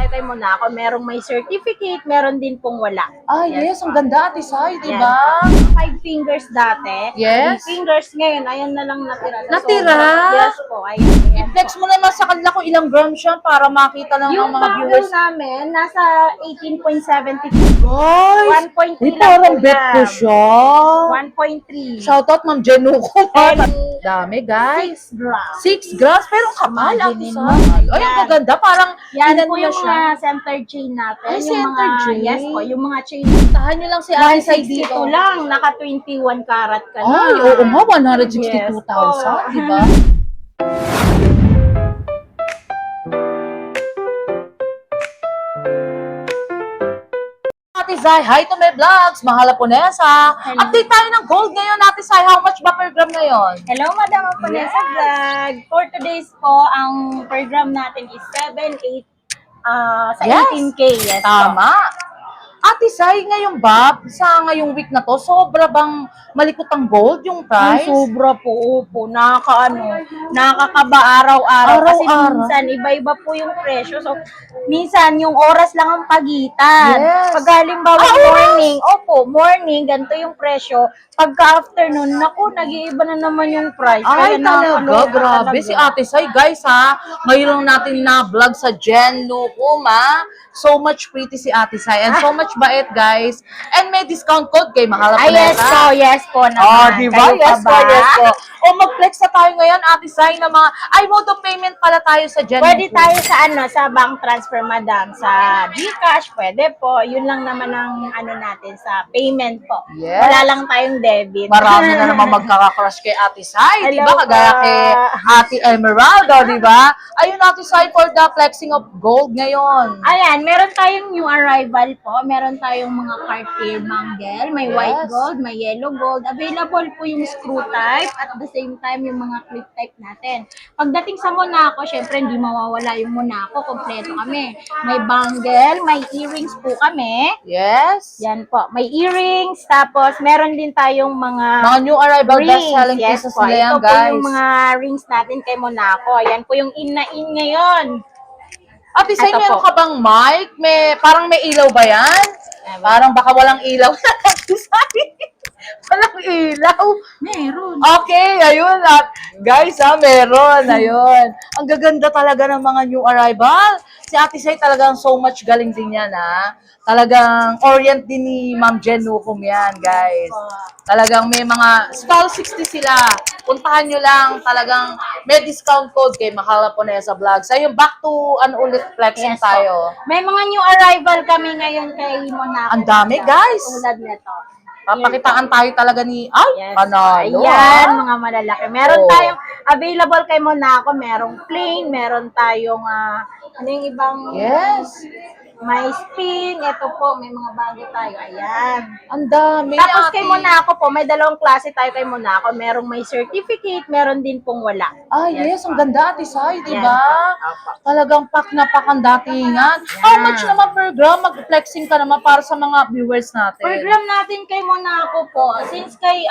kay Monaco. Merong may certificate, meron din pong wala. Yes, ang ganda, Ate Sai, di Yan ba? po. 5 fingers dati. Yes. 3 fingers ngayon, ayan na lang natira. Natira? Yes po, ayan. Ayan Flex po. mo naman sa kanila kung ilang grams siya para makita lang ng Yung mga bagel viewers. namin, nasa 18.70. Guys, 1.3 uy, lang parang po bet ko yan. siya. 1.3. Shoutout, Ma'am Jenuko. And Dami, guys. 6 grams. 6 grams, pero ang kapal, Ate Imagine Sai. mo. Ay, ang Yan. gaganda. Parang Yan inan po na yung siya. mga center chain natin. Ay, yung center mga, chain? Yes po, yung mga chain. Tahan nyo lang si Ate Sai dito. 162 lang, naka 21 karat ka na. Ay, oo nga, Yes 162,000, po. di ba? Ate Sai, hi to my vlogs, Mahala Ponesa. Hello. Update tayo ng gold ngayon, Ate Sai. How much ba per gram ngayon? Hello, Madam Vanessa Vlog. For today's po, ang per gram natin is 7.8 sa Yes. 18K. Yes po. Tama. Ate Sai, ngayon ba, sa ngayong week na to, sobra bang malikot ang gold yung Ay, price? sobra po, opo. Nakakaba araw-araw. Kasi Araw-araw. minsan, iba-iba po yung presyo. So, minsan, yung oras lang ang pagitan. Yes. Pag halimbawa morning, morning, ganito yung presyo. Pagka afternoon, naku, nag-iiba na naman yung price. Ay, Kaya talaga, nakakaloka grabe. talaga. Si Ate Sai, guys, ha? Ngayon lang natin na-vlog sa Jen Nukum, ha? So much pretty si Ate Sai and so much bait, guys. And may discount code kay Mahala Ay, yes po, yes po naman. di ba? Kayo pa Yes po, ba? yes po. O, mag-flex na tayo ngayon, Ate Sai, na mga, mode of payment pala tayo sa Jen Pwede Nukum. tayo sa bank transfer, madam. Sa GCash, pwede po. Yun lang naman ang natin sa payment po. Yes. Wala lang tayong debit. Marami na naman magkaka-crush kay Ate Sai, di ba? Hello Kagaya pa. kay Ate Emeraldo, di ba? Ayun, Ate Sai, for the flexing of gold ngayon. Ayan, meron tayong new arrival po. Meron tayong mga Cartier Mangle. May white Yes. gold, may yellow gold. Available po yung screw type at the same time yung mga clip type natin. Pagdating sa Monaco, syempre hindi mawawala yung Monaco. Kompleto kami. May bangle, may earrings po kami. Yes. Yan po. May earrings, tapos meron din tayong mga Mga new arrival rings. best-selling Yes pieces po. nila yan, Ito po guys. yung mga rings natin kay Monaco. Ayan po yung in na in ngayon. Ate Sai, Ito meron po. ka bang mic? Parang may ilaw ba yan? Parang baka walang ilaw. Ate Sai, walang ilaw. Meron. Okay, ayun. Guys, meron. Ayun. Ang gaganda talaga ng mga new arrival. Si Ate Sai talagang so much galing din yan, ha? Talagang orient din ni Ma'am Jen Nukum yan, guys. Talagang may mga stall 60 sila. Puntahan nyo lang. Talagang may discount code kay Mahala Ponesa Vlogs. Ayun, back to ulit flexing Yes po. tayo. May mga new arrival kami ngayon kay Monaco. Ang dami, guys. Tulad nito. Papakitaan tayo talaga ni, Yes. panalo. Ayan, ha? mga malalaki. Meron Oh. tayong available kay Monaco. Merong plain, meron tayong ano yung ibang Yes. may spin. Ito po, may mga bago tayo. Ayan. Ang dami. Tapos kay ate. Monaco po, may dalawang klase tayo kay Monaco. Merong may certificate, meron din pong wala. Yes, ang ganda, Ate Sai, di Yan ba? po. Talagang pack na pack ang datingan. How much naman per gram? Mag-flexing ka naman para sa mga viewers natin. Per gram natin kay Monaco po, since kay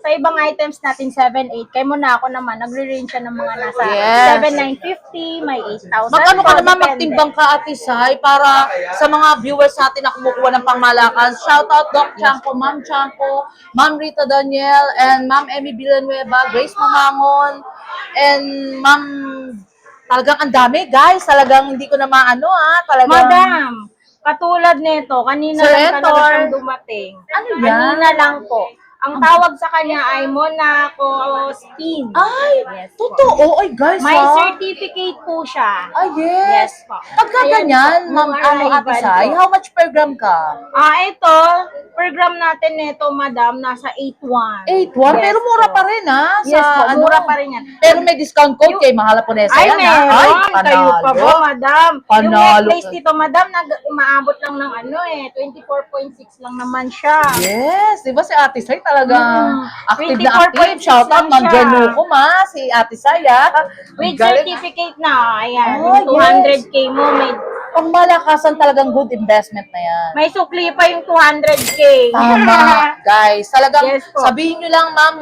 sa ibang items natin 7.8, kay Monaco naman nagre-range siya ng mga nasa Yes. 7,950, may 8,000. Mag-ano ka po, naman, depende. magtimbang ka, Ate Sai, para sa mga viewers natin na kumukuha ng pangmalakan. Shoutout, Doc Chanko, Ma'am Rita Daniel, and Ma'am Emmy Villanueva, Grace Mamangon, and Ma'am, talagang ang dami, guys. Talagang hindi ko na maano, Talagang, Madam, katulad nito, kanina Sir lang talaga Etor. siyang dumating. Ano yan? Kanina lang po. Ang tawag sa kanya ay Monaco Spin. Ay, Yes po. totoo. Ay, guys, May ha? certificate po siya. Yes. Yes po. Pagka Ayan ganyan, po, Ma'am, mga Ate arrival Sai, po. how much per gram ka? Ito, per gram natin nito, madam, nasa 8.1. 8.1, Yes pero mura po. pa rin, Yes po, mura pa rin yan. Pero may discount code kay Mahala Ponesa Ay, yan, meron. Ay, Kayo pa panalo. ba, madam? Yung Panalo necklace ka. dito, madam, umaabot lang ng 24.6 lang naman siya. Yes, di ba si Ate Sai talagang active na 24.6 active. Shoutout, lang Ma'am siya. Januko, si Ate Sai, With Galing, certificate na, ayan, Oh, yung 200K mo, may pangmalakasan talagang good investment na yan. May sukli pa yung 200K. Tama, guys. Talagang Yes po. sabihin nyo lang, ma'am,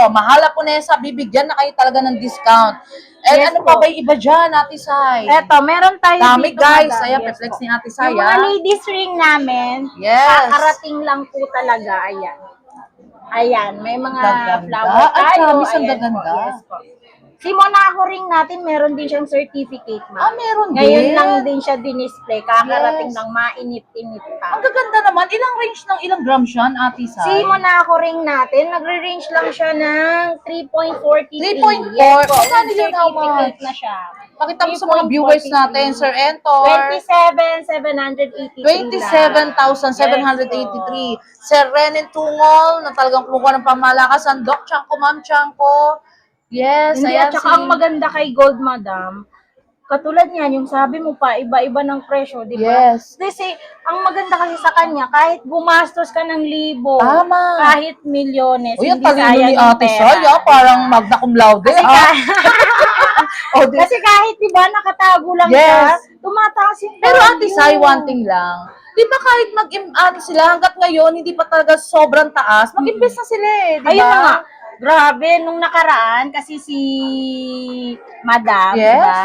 mahala po Nessa, bibigyan na kayo talaga ng discount. And Yes ano po. pa ba yung iba dyan, Ate Sai? Eto, meron tayo Dami, dito. guys. madam. Ayan, Yes reflex po. ni Ate Sai, Yung mga ah. ladies ring namin, Yes. kakarating lang po talaga. Ayan. Ayan, may mga Gaganda. flower Ay, tayo. promise, ang Ayan gaganda. po, yes po. Si Monaco ring natin, meron din siyang certificate, ma'am. Meron Ngayon din. lang din siya dinisplay. Kakarating Yes. ng mainit-init Ang pa. gaganda naman. Ilang range ng ilang grams yan, Ate Sai? Si Monaco ring natin, nagre-range lang siya ng 3.43. 3.4. Yes po, Magkano yun, how certificate much? na siya. Pakita mo sa mga viewers 3.43. natin, Sir Entor. 27,783. 27,783. Sir Renan Tungol, na talagang kumukuha ng pamalakasan. Doc Chanko, Ma'am Chanko. Yes, Hindi, ayan at saka ang maganda kay Gold, madam, katulad niyan, yung sabi mo pa, iba-iba ng presyo, di ba? Yes. Kasi, ang maganda kasi sa kanya, kahit gumastos ka ng libo, Tama. kahit milyones, Uy, ang hindi talino sayang ni yung Ate pera. Sai, parang magna cum laude. Kasi, Oh, di- kasi kahit, di ba, nakatago lang Yes. siya, tumataas yung Pero value. Ate Sai, one thing lang. Di ba kahit sila, hanggat ngayon, hindi pa talaga sobrang taas, mag-invest na sila eh, di ba? Ayun na nga. Grabe, nung nakaraan, kasi si Madam, Yes. diba,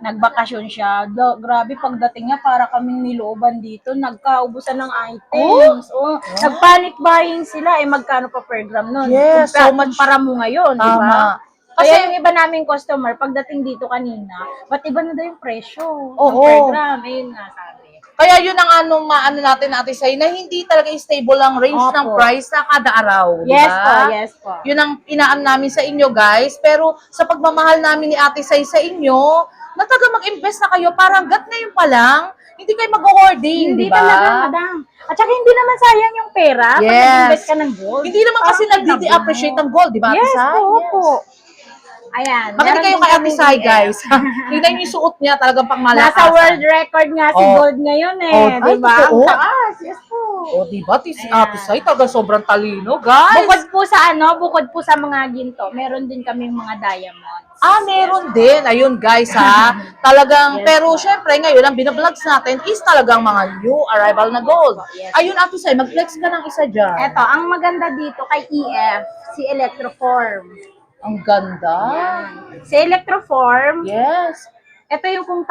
nagbakasyon siya. Grabe, pagdating niya, para kaming nilooban dito, nagkaubusan ng items. Oh, nag-panic buying sila, magkano pa per gram nun? Yes, so much. Para mo ngayon, di ba? Tama. Kasi Kasi- yung iba naming customer, pagdating dito kanina, ba't iba na daw yung presyo ng Oo. per gram? Ayun nga sabi. Kaya yun ang maano natin Ate Sai, na hindi talaga stable ang range Opo. ng price na kada araw, di Yes ba? po, yes po. Yun ang inaan namin sa inyo, guys. Pero sa pagmamahal namin ni Ate Sai sa inyo, na talaga mag-invest na kayo, parang hanggat ngayon pa lang, hindi kayo mag-hoarding, Hindi di ba? talaga, madam. At saka hindi naman sayang yung pera pag Yes. nag-invest ka ng gold. Hindi naman kasi Parang nagdi-appreciate ang gold, di ba, Ate Yes Sai? po, opo. Ayan. Makinig meron kayo din kay Ate kaming Sai, EF. guys. Tingnan niyo yung suot niya, talagang pangmalakasan. Nasa world record nga si Oh. gold ngayon Oh, di ay, ba? totoo? Ang taas, yes po. O, di ba? Si Ayan. Ate Sai, talagang sobrang talino, guys. Bukod po sa mga ginto, meron din kaming mga diamonds. Meron din. Ayun, guys, ha. Talagang, Yes, pero po. syempre, ngayon, ang binablogs natin is talagang mga new arrival na gold. Yes. Ayun, Ate Sai, mag-flex ka ng isa dyan. Eto, ang maganda dito kay EF, si Electroform. Ang ganda. Si Electroform, Yes. ito yung kung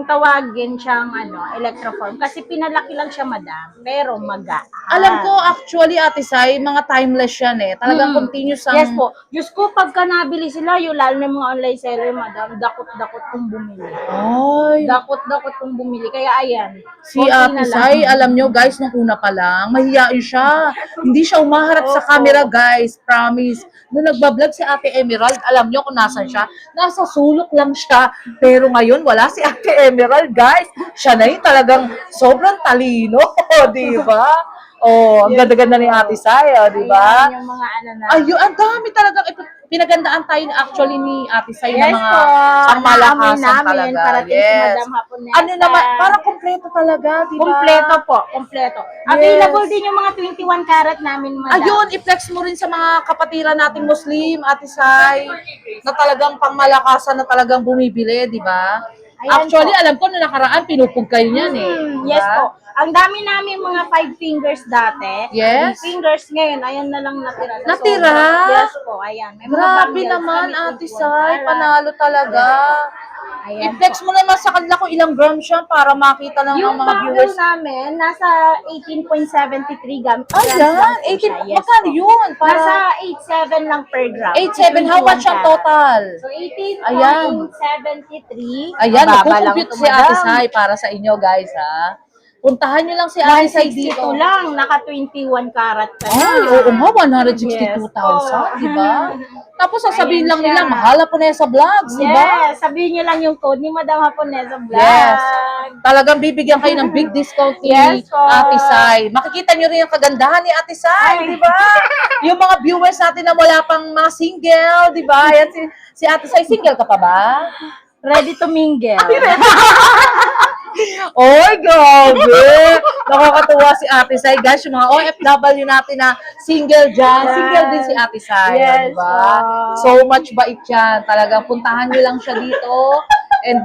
tawagin siyang electroform kasi pinalaki lang siya, madam, pero magaan. Alam ko, actually, Ate Sai, mga timeless yan eh. Talagang continuous ang... Yes po. Diyos ko, pagka nabili sila, yung lalo ng mga online seller, madam, dakot-dakot kong bumili. Ay, Dakot-dakot kong bumili. Kaya ayan. si konti Ate na lang. Sai, alam nyo guys, nung una pa lang, mahihain siya. Hindi siya umaharap sa Opo. camera, guys. Promise. Nung nagbablog si Ate Emerald, alam nyo kung nasan siya? Nasa sulok lang siya. Pero ngayon, wala si Ate Emerald, guys. Siya na yung talagang sobrang talino. Di ba? Oh, ang Yes, ganda-ganda ni Ate Sai, di ba? Ayan yung mga na. Ayun, ang dami talagang pinagandaan tayo actually ni Ate Sai Yes ng mga po. pangmalakasan Naamoy namin, talaga. parating si Madam Haponesa. Ano naman, parang kompleto talaga, di ba? Kompleto po, kompleto. Available din yung mga 21 karat namin, madam. Ayun, i-flex mo rin sa mga kapatiran nating Muslim, Ate Sai, na talagang pangmalakasan na talagang bumibili, di ba? Ayan Actually, po. alam ko na nakaraan, pinupog kayo niyan eh. di Yes ba? po. Ang dami namin mga 5 fingers dati. Yes. 3 fingers ngayon, ayan na lang natira. Sa Natira? sobra. Yes po, ayan. May mga Grabe bundles naman, kami, Ate 21 Sai, karat. panalo talaga. Ayan I-flex po. mo naman sa kanila kung ilang grams siya para makita ng Yung mga bundle viewers. namin, nasa 18.73 grams. Ayan, 18, magkano yun? Nasa Para 8.7 lang per gram. 8.7, how much ang 21 karat. total? So, 18.73. Ayan, Mababa lang magkukompute ito, si Ate madam. Sai para sa inyo, guys, ha? Puntahan nyo lang si Ate Sai 162 dito. lang, naka 21 karat ka na. Ay, oo nga, 162,000, Yes. di ba? Tapos sasabihin Ayan lang nila, siya. mahal po na sa vlogs, di ba? Yes, sabihin nyo lang yung code ni Madam Haponesa Vlog. Yes. Talagang bibigyan kayo ng big discount ni Yes, po. Ate Sai. Makikita nyo rin yung kagandahan ni Ate Sai, Ay. di ba? Yung mga viewers natin na wala pang mga single, di ba? Ayan, si Ate Sai, single ka pa ba? Ready to mingle. Oy, grabe! Nakakatuwa si Ate Sai. Guys, yung mga OFW natin na single dyan, Yes. single din si Ate Sai. Yes, Diba? wow. So much bait yan. Talagang puntahan nyo lang siya dito. And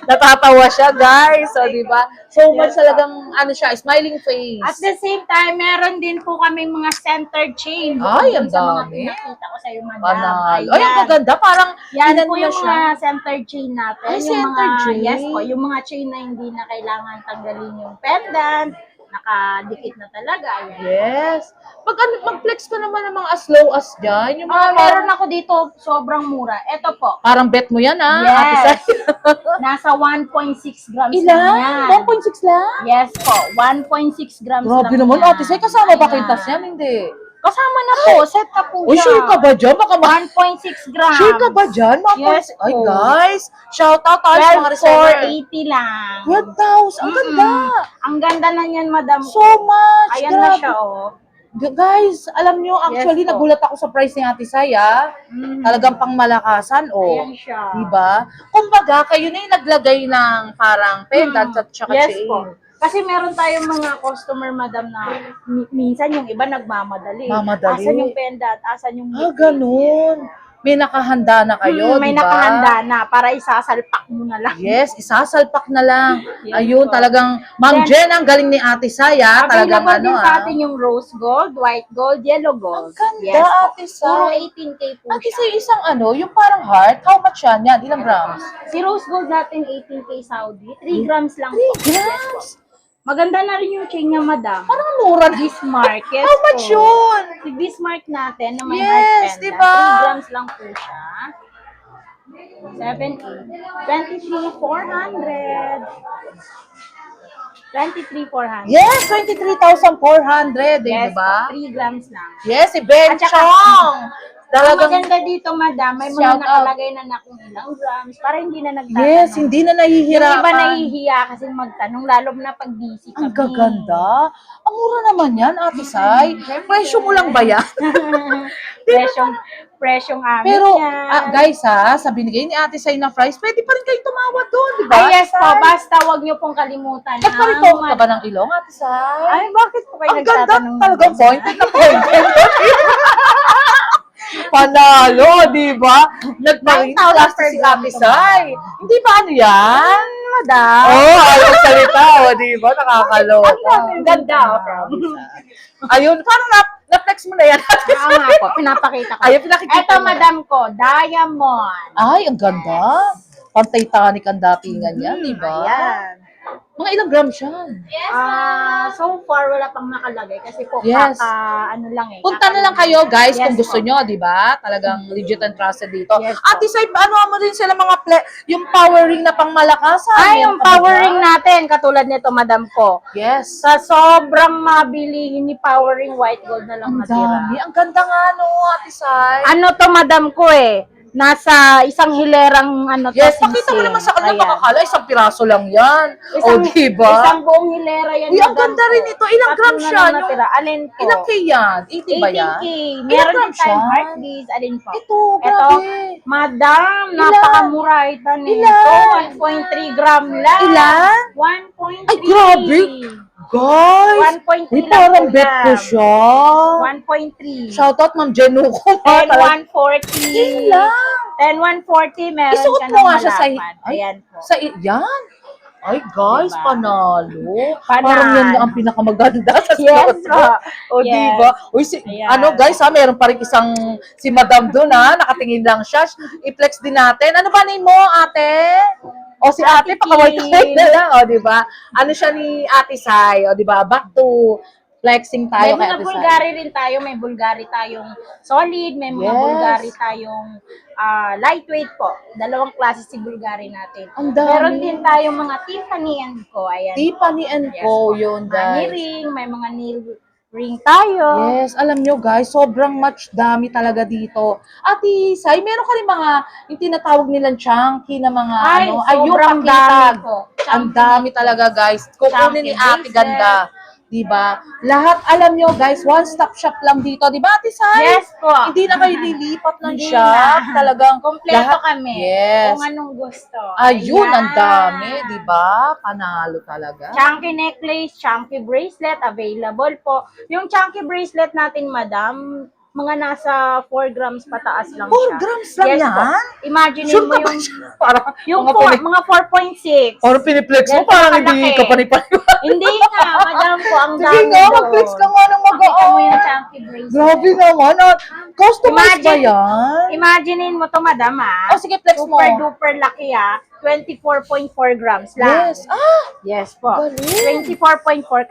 natatawa siya, guys. So, di ba? So much talagang, ano siya, smiling face. At the same time, meron din po kaming mga centered chain. Ay, Bukod ang sa mga dami. pinakita ko sa iyo, madam. Panalo. Ay, ang kaganda. Parang, Yan inan po na yung siya. mga centered chain natin. Ay, yung centered mga, chain? Yes po, yung mga chain na hindi na kailangan tanggalin yung pendant, nakadikit na talaga. Ayan. Yes. Mag-flex ka naman ng mga as low as dyan. Yung mga Meron ako dito, sobrang mura. Ito po, parang bet mo yan, ah. Ate yes. Sai. Nasa 1.6 grams lang Ilan? yan. 1.6 lang? Yes po, 1.6 grams Grabe lang naman, yan. Ate Sai. Kasama ba Ayan. kintas yan? Hindi. Kasama na po, set na po Uy, siya. sure ka ba dyan? Baka 1.6 grams. Sure ka ba dyan? Yes Ay, po. guys. Shout out tayo sa mga reseller. 12,480 lang. 12,000. Ang ganda. Ang ganda na yan, madam. So much. Ayan na Grabe. siya, oh. Guys, alam nyo, actually, Yes po. nagulat ako sa price ni Ate Sai, ah. Talagang pangmalakasan, oh. Ayan siya. Diba? Kumbaga, kayo na yung naglagay ng parang pendant at saka Yes chain. po. Kasi meron tayong mga customer, madam, na minsan yung iba nagmamadali. Mamadali. Asan yung pendant? Asan yung Ah, ganun. May nakahanda na kayo, may diba? nakahanda na para isasalpak mo na lang. Yes, isasalpak na lang. Yes Ayun, po. talagang, Ma'am Then, Jen, ang galing ni Ate Sai, ah. Talagang Available din ano, sa ah. atin yung rose gold, white gold, yellow gold. Ang ganda, Yes po. Ate Puro Sai. 18K po Ate siya. Sai, isang ano, yung parang heart, how much yan? Yan, ilang grams? Si rose gold natin 18K Saudi, 3 grams lang 3 po. Yes po. grams? Maganda na rin yung chain niya, madam. Parang mura na. Bismarck, yes How much po. yun? Si Bismarck natin na may Yes, heart pendant, diba? 3 grams lang po siya. 7, 23,400. 23,400. Yes, 23,400, eh, Yes diba? po, 3 grams lang. Yes, si Ben At saka- Chong. Ang Talagang, maganda dito, madam, may mga Shout out. nakalagay na kung ilang grams para hindi na nagtatanong. yes, hindi na Yung nahihirapan. iba nahihiya kasi magtanong, lalo na pag busy Ang kami. gaganda. Ang mura naman yan, Ate Sai. Presyo mo lang ba yan? presyong amin Pero, yan. guys ha, sa binigay ni Ate Sai na price, pwede pa rin kayo tumawad doon, di ba? Ay, yes po, Sai? basta wag niyo pong kalimutan. Nagpa-report ka ba ng ilong, Ate Sai? Ay, bakit po kayo Ang ganda, nagtatanong? ng talagang ganyan? pointed na pointed. Panalo, di ba? Nagpa-ring 9,000 class per si gram Ate to, Sai. Hindi ba ano yan? Madam. Oo, ayaw salita, o, di ba? Nakakaloka. Ang ganda, Ayun, parang na-flex mo na yan. Oo nga po, pinapakita ko. Ayun, pinakikita Ito, mo. madam ko, diamond. Ay, ang ganda. Pang-Titanic ang datingan yan, di ba? Ayan. Mga ilang grams yan? So far, wala pang nakalagay kasi po, Yes. ano lang eh. Punta na lang kayo, guys, Yes kung gusto po. nyo, di ba? Talagang legit and trusted dito. Yes po. Ate Sai, ano mo din sila mga yung power ring na pangmalakasan? Ay, Meron yung ka ba power dyan? ring natin, katulad nito, madam ko. Yes. Sa sobrang mabilihin ni power ring, white gold na lang Ang natira. dami. Ang ganda nga, no, Ate Sai. Ano to, madam ko eh? Nasa isang hilerang ano to, Yes, pakita mo singsing. naman sa kanya, Ayan. makakala, isang piraso lang yan. Isang, O, di ba? Isang buong hilera yan. Uy, ang madam ganda ko. rin ito. Ilang Tatlo grams na siya? lang natira. Alin po? Ilang K yan? 80 ba yan? 18K. Ilang Meron din grams tayong yan? heart beads. Alin po? Ito, Ito, grabe. madam, Ilan? napakamura ito nito. Ilan? 1.3 gram lang. Ilan? 1.3. Ay, grabe. Guys, 1.3 uy, lang parang po bet yan. ko siya. 1.3. Shoutout, Ma'am Jenuko. 10,140. Yun lang. 10,140. Meron Isuot ka mo ng nga siya sa... malapad. Ay, Ayan po. yan. Ay, guys, Diba? panalo. Panalo. Parang yan ang pinakamaganda sa Yes, suot mo. O, yes. diba? Uy, Ayan. ano, guys, ha, meron pa rin isang si Madam doon, ha, nakatingin lang siya. I-flex din natin. Ano ba name mo, ate? O, si ate, Ate pakaway-kaway Kim. na lang. O, diba? Ano siya ni Ate Sai? O, diba? Back to flexing May tayo kay mga Ate Sai. Bulgari rin tayo. May Bulgari tayong solid, may mga Yes. Bulgari tayong lightweight po. Dalawang klase si Bulgari natin. Ang dami. Meron din tayong mga Tiffany & Co. Ayan. Tiffany and Yes Co. po. Yun, Money guys. ring, may mga nail ring tayo. Yes, alam nyo guys, sobrang much dami talaga dito. Ate Sai, meron ka rin mga, yung tinatawag nilang chunky na mga Ay, yung sobrang pakitag. dami po. Ang Chunky dami talaga guys. Kukunin ni Chunky Ate bracelet. Ganda. Diba? Lahat, alam nyo guys, one-stop shop lang dito. Diba Ate Sai? Yes po. Hindi na kayo lilipat ng Hindi shop. na. Talagang Kompleto kami. Yes. Kung anong gusto. Ayun, ang Ayan. dami. Diba? Panalo talaga. Chunky necklace, chunky bracelet, available po. Yung chunky bracelet natin, madam, mga nasa 4 grams pataas lang 4 siya. grams lang Yes yan? po. Imagine Sure mo ka ba yung siya? Parang yung mga mga 4.6. Or piniplex mo, Ganito parang hindi kalaki. ka panipaniwala. Hindi nga, madam po, ang Sige dami nga, doon. mag-flex ka nga ng Pakita mo mag-aan. yung chunky bracelet. Grabe naman. Customized ba Imagine- yan? Imaginein mo to, madam, Oh, sige, flex mo. Super duper laki, 24.4 grams lang. Yes. Yes po. Galing. 24.4.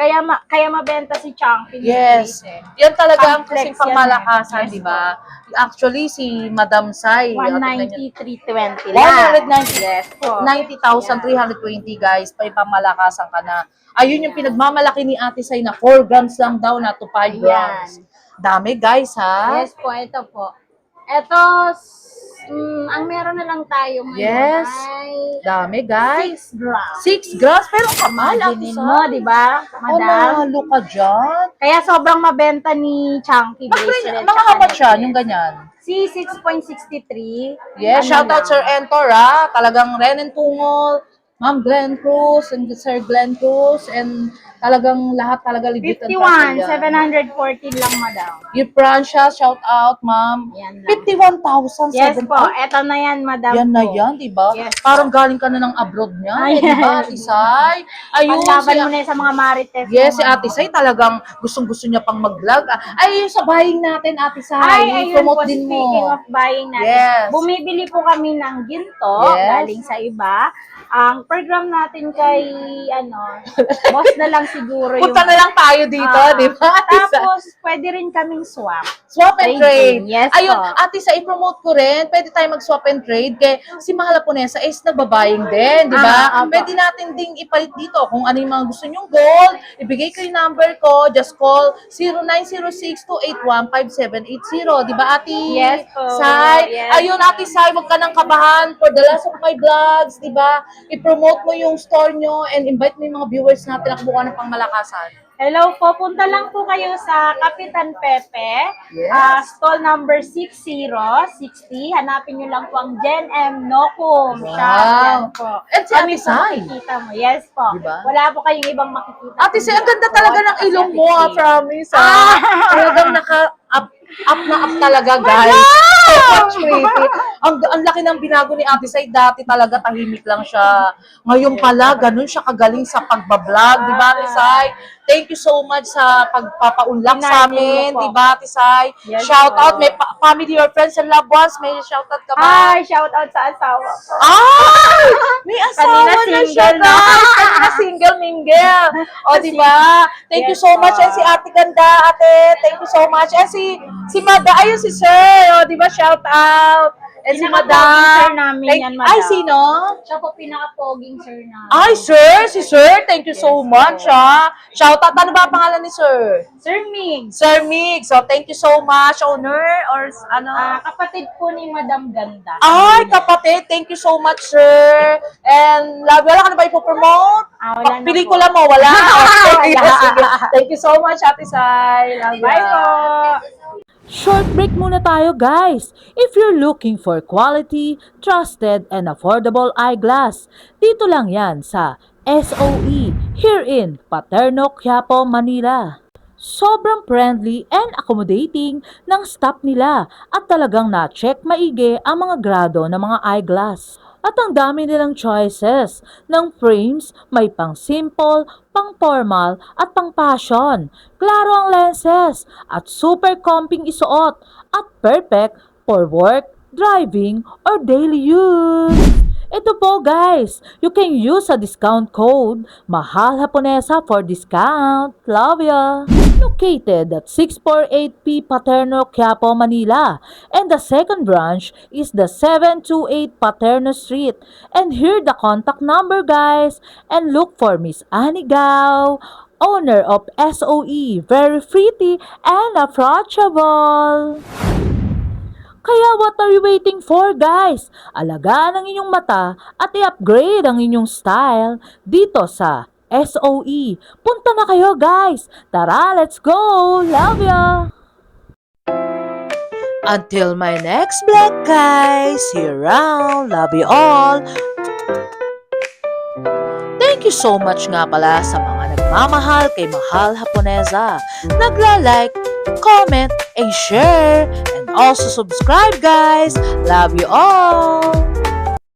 Kaya mabenta si Chunky. Yes. Bracelet. Yan talaga ang Complex kasing yan pamalakasan, Yes di ba? Actually, si Madam Sai, 190,320 lang. 190. Yes po. 90,320 guys, pa pamalakasan ka na. Ayun yung pinagmamalaki ni Ate Sai na 4 grams lang daw na to 5 grams. Dami guys, ha? Yes po, ito po. Ito, ang meron na lang tayo ngayon Yes. ay Dami guys. 6 grams. 6 grams, pero kapal, Ate Imaginin Sai. mo, di ba, madam? Manalo ka dyan. Kaya sobrang mabenta ni Chunky Bracelet. Mga how much yan, yung ganyan? Si 6.63. Yes, shout out Sir Entor, ha? Talagang Ren and Tungol, Ma'am Glenn Cruz, and Sir Glenn Cruz, and talagang lahat talaga libit and 51, 714 lang, madam. Yung Francia, shout out, ma'am. Yan lang. 51,000. Yes po, eto na yan, madam. Yan na po. yan, di ba? Yes po. Parang galing ka na ng abroad niya, Ay, di ba, yes. Ate Sai? Ayun, Panlaban mo na yan sa mga marites. yes, si mo, Ate Sai talagang gustong-gusto niya pang mag-vlog. Ay, yung sa buying natin, Ate Sai, Ay, ayun po, promote din speaking mo. of buying natin. Yes. Bumibili po kami ng ginto, Yes. galing sa iba. Ang program natin kay, boss na lang siguro yung... Punta na lang tayo dito, di ba, Ate Sai? Tapos, pwede rin kaming swap. Swap and trade. Trading, yes Ayun, po. Ate Sai, i-promote ko rin. Pwede tayo mag-swap and trade. Kaya si Mahal Japonesa is nagbabaying din, di ba? Opo. Pwede natin ding ipalit dito kung ano yung mga gusto nyong gold. Ibigay ko yung number ko. Just call 0906-281-5780. Di ba, Ate Yes po. Sai? Yes. Ayun, Ate Sai, wag ka nang kabahan for the last of my vlogs, di ba? I-promote mo yung store nyo and invite mo yung mga viewers natin na kumuha ng pangmalakasan. Hello po, punta lang po kayo sa Kapitan Pepe, Yes. stall number 6060. Hanapin nyo lang po ang Jen M. Nokum. Wow. Shop, yan po. And si Kami Ate po Sai. makikita mo. Yes po. Diba? Wala po kayong ibang makikita. Ate Sai, ang ganda Ako, talaga ng tsaka si ilong Ate mo, Sai. promise. Talagang up na up talaga, guys. So much pretty. Ang laki ng binago ni Ate Sai. Dati talaga tahimik lang siya. Ngayon pala, ganun siya kagaling sa pagbablog. Di ba, Ate Sai? Thank you so much sa pagpapaunlak sa amin. Pinansin mo po. Di ba, Ate Sai? Yes Shout po. out. May family or friends and loved ones. May shout out ka ba? Hi, shout out sa asawa ko. Ay! May asawa Kanina na siya, single, no? guys. Kanina single mingle. O, di ba? Thank you Yes, so much. po. And si Ate Ganda, ate. Thank you so much. And si Mada, ayun si Sir. O, di ba? Shout out. And si Pinaka-poging sir Madam. namin yan, Madam. Ay, sino? Siya po pinaka-poging sir na. Ay, Sir. Si Sir. Thank you so much, ha. Shout out. Ano ba ang pangalan ni Sir? Sir Ming. Sir Mig. So, thank you so much, owner. Or ano? Kapatid po ni Madam Ganda. Ay, kapatid, thank you so much, sir. And wala ka na ba ipopromote? Wala na Pelikula mo, wala? Okay, Wala. sige. Thank you so much, Ate Sai. Love Bye ya. po. Short break muna tayo guys! If you're looking for quality, trusted, and affordable eyeglass, dito lang yan sa SOE here in Paterno, Quiapo, Manila. Sobrang friendly and accommodating ng staff nila at talagang na-check maigi ang mga grado ng mga eyeglass. At ang dami nilang choices ng frames, may pang simple, pang formal at pang fashion. Klaro ang lenses at super comping isuot at perfect for work, driving, or daily use. Ito po guys, you can use a discount code Mahal Japonesa for discount. Love ya! Located at 648P Paterno, Quiapo, Manila. And the second branch is the 728 Paterno Street. And here the contact number guys. And look for Miss Annie Gao, owner of SOE. Very pretty and approachable. Kaya what are you waiting for guys? Alagaan ang inyong mata at i-upgrade ang inyong style dito sa SOE. Punta na kayo guys! Tara, let's go! Love ya! Until my next vlog, guys. See you around. Love you all. Thank you so much nga pala sa mga nagmamahal kay Mahal Japonesa. Nagla-like, comment, and share. And also subscribe, guys. Love you all!